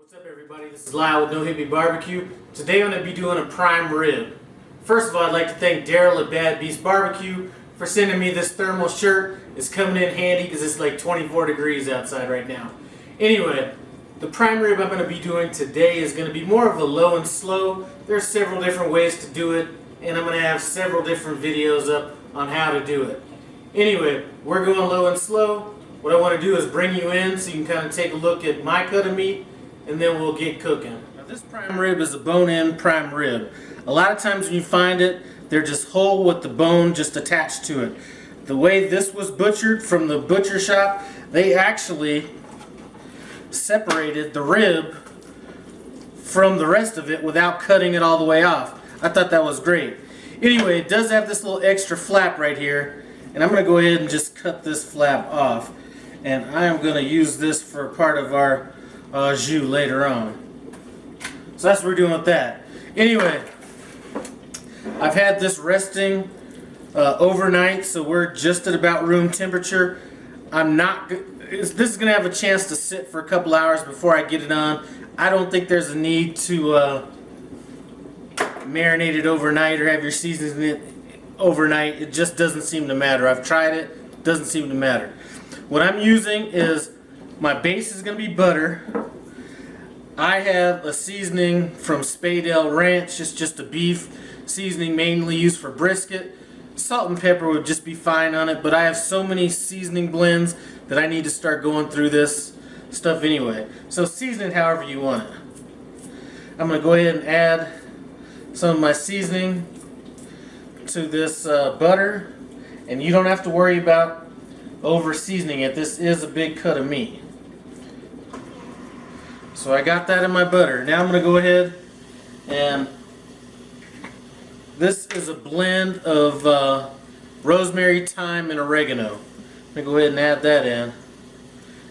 What's up everybody, this is Lyle with No Hit Me Barbecue. Today I'm going to be doing a prime rib. First of all, I'd like to thank Daryl at Bad Beast Barbecue for sending me this thermal shirt. It's coming in handy because it's like 24 degrees outside right now. Anyway, the prime rib I'm going to be doing today is going to be more of a low and slow. There's several different ways to do it, and I'm going to have several different videos up on how to do it. Anyway, we're going low and slow. What I want to do is bring you in so you can kind of take a look at my cut of meat, and then we'll get cooking. Now this prime rib is a bone-in prime rib. A lot of times when you find it, they're just whole with the bone just attached to it. The way this was butchered from the butcher shop, they actually separated the rib from the rest of it without cutting it all the way off. I thought that was great. Anyway, it does have this little extra flap right here, and I'm going to go ahead and just cut this flap off. And I am going to use this for part of our jus later on. So that's what we're doing with that. Anyway, I've had this resting overnight, so we're just at about room temperature. This is going to have a chance to sit for a couple hours before I get it on. I don't think there's a need to marinate it overnight or have your seasoning in it overnight. It just doesn't seem to matter. I've tried it, doesn't seem to matter. What I'm using is, my base is going to be butter. I have a seasoning from Spadell Ranch. It's just a beef seasoning mainly used for brisket. Salt and pepper would just be fine on it, but I have so many seasoning blends that I need to start going through this stuff anyway. So season it however you want it. I'm going to go ahead and add some of my seasoning to this butter, and you don't have to worry about over seasoning it. This is a big cut of meat. So I got that in my butter. Now I'm going to go ahead and this is a blend of rosemary, thyme, and oregano. I'm going to go ahead and add that in.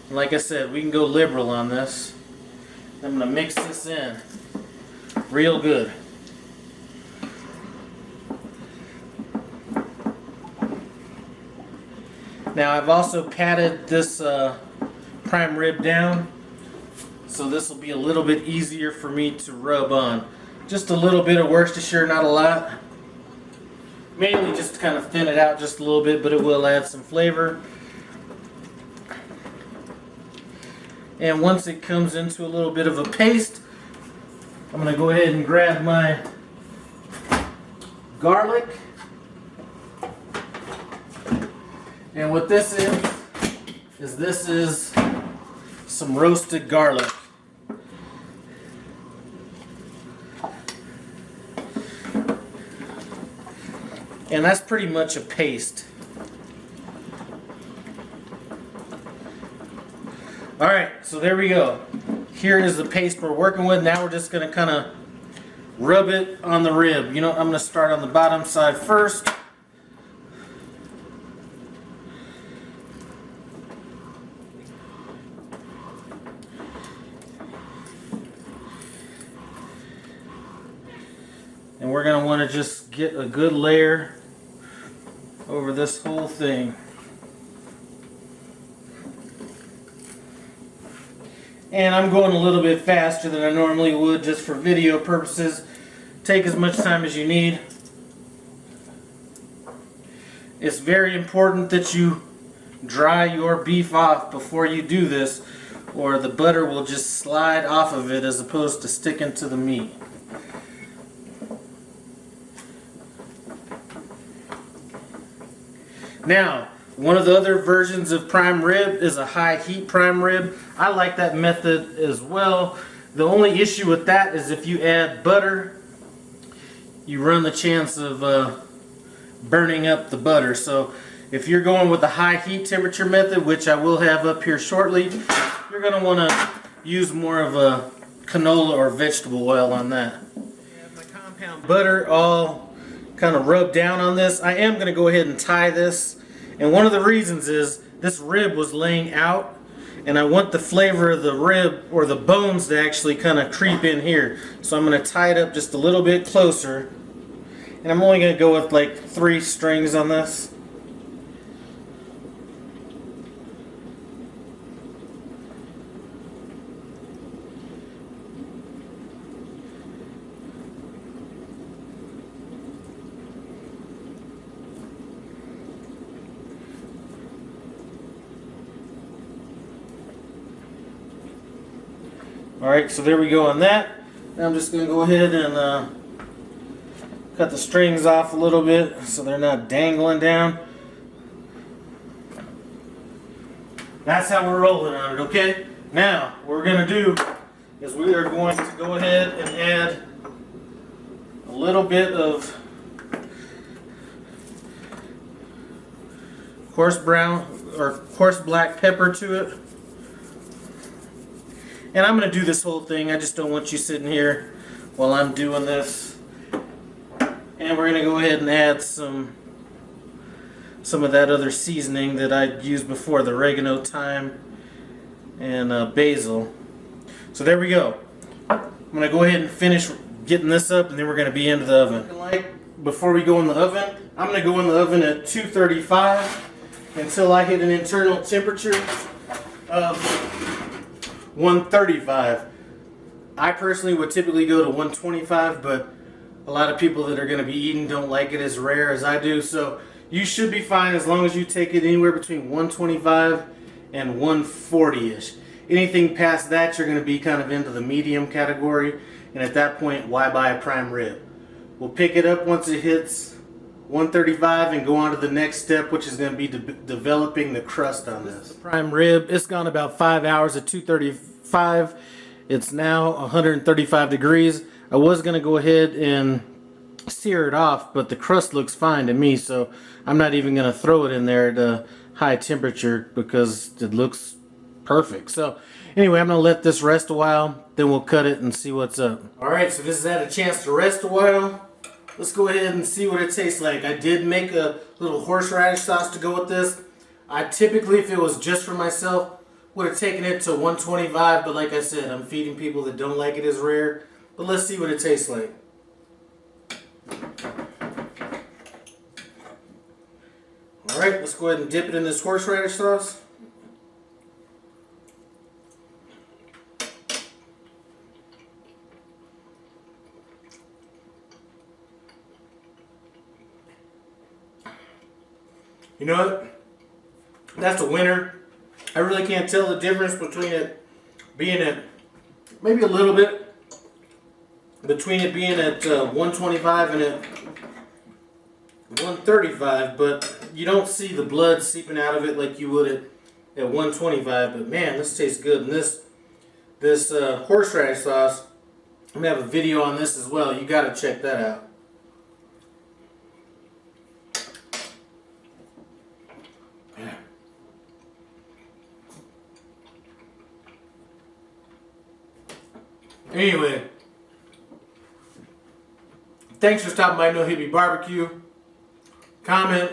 And like I said, we can go liberal on this. I'm going to mix this in real good. Now I've also patted this prime rib down, so this will be a little bit easier for me to rub on. Just a little bit of Worcestershire, not a lot. Mainly just to kind of thin it out just a little bit, but it will add some flavor. And once it comes into a little bit of a paste, I'm going to go ahead and grab my garlic. And what this is some roasted garlic. And that's pretty much a paste. Alright, so there we go. Here is the paste we're working with. Now we're just going to kind of rub it on the rib. You know, I'm going to start on the bottom side first. And we're going to want to just get a good layer over this whole thing. And I'm going a little bit faster than I normally would just for video purposes. Take as much time as you need. It's very important that you dry your beef off before you do this, or the butter will just slide off of it as opposed to sticking to the meat. Now, one of the other versions of prime rib is a high heat prime rib. I like that method as well. The only issue with that is if you add butter, you run the chance of burning up the butter. So if you're going with the high heat temperature method, which I will have up here shortly, you're going to want to use more of a canola or vegetable oil on that. I have my compound butter all kind of rubbed down on this. I am going to go ahead and tie this, and one of the reasons is this rib was laying out, and I want the flavor of the rib or the bones to actually kind of creep in here. So I'm going to tie it up just a little bit closer, and I'm only going to go with like 3 strings on this. Alright, so there we go on that. Now I'm just going to go ahead and cut the strings off a little bit so they're not dangling down. That's how we're rolling on it, okay? Now, what we're going to do is we are going to go ahead and add a little bit of coarse brown or coarse black pepper to it. And I'm going to do this whole thing. I just don't want you sitting here while I'm doing this. And we're going to go ahead and add some of that other seasoning that I used before, the oregano, thyme, and basil. So there we go. I'm going to go ahead and finish getting this up, and then we're going to be into the oven. Before we go in the oven, I'm going to go in the oven at 235 until I hit an internal temperature of 135. I personally would typically go to 125, but a lot of people that are going to be eating don't like it as rare as I do, so you should be fine as long as you take it anywhere between 125 and 140-ish. Anything past that, you're going to be kind of into the medium category, and at that point, why buy a prime rib? We'll pick it up once it hits 135 and go on to the next step, which is going to be developing the crust on this. Prime rib, it's gone about 5 hours at 235. It's now 135 degrees. I was going to go ahead and sear it off, but the crust looks fine to me, so I'm not even going to throw it in there at a high temperature because it looks perfect. So anyway, I'm going to let this rest a while, then we'll cut it and see what's up. Alright, so this has had a chance to rest a while. Let's go ahead and see what it tastes like. I did make a little horseradish sauce to go with this. I typically, if it was just for myself, would have taken it to 125, but like I said, I'm feeding people that don't like it as rare. But let's see what it tastes like. Alright, let's go ahead and dip it in this horseradish sauce. You know what? That's a winner. I really can't tell the difference between it being at maybe a little bit between it being at 125 and at 135, but you don't see the blood seeping out of it like you would at 125. But man, this tastes good. And this horseradish sauce, I'm gonna have a video on this as well. You got to check that out. Anyway, thanks for stopping by No Hippie Barbecue. Comment,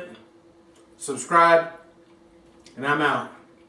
subscribe, and I'm out.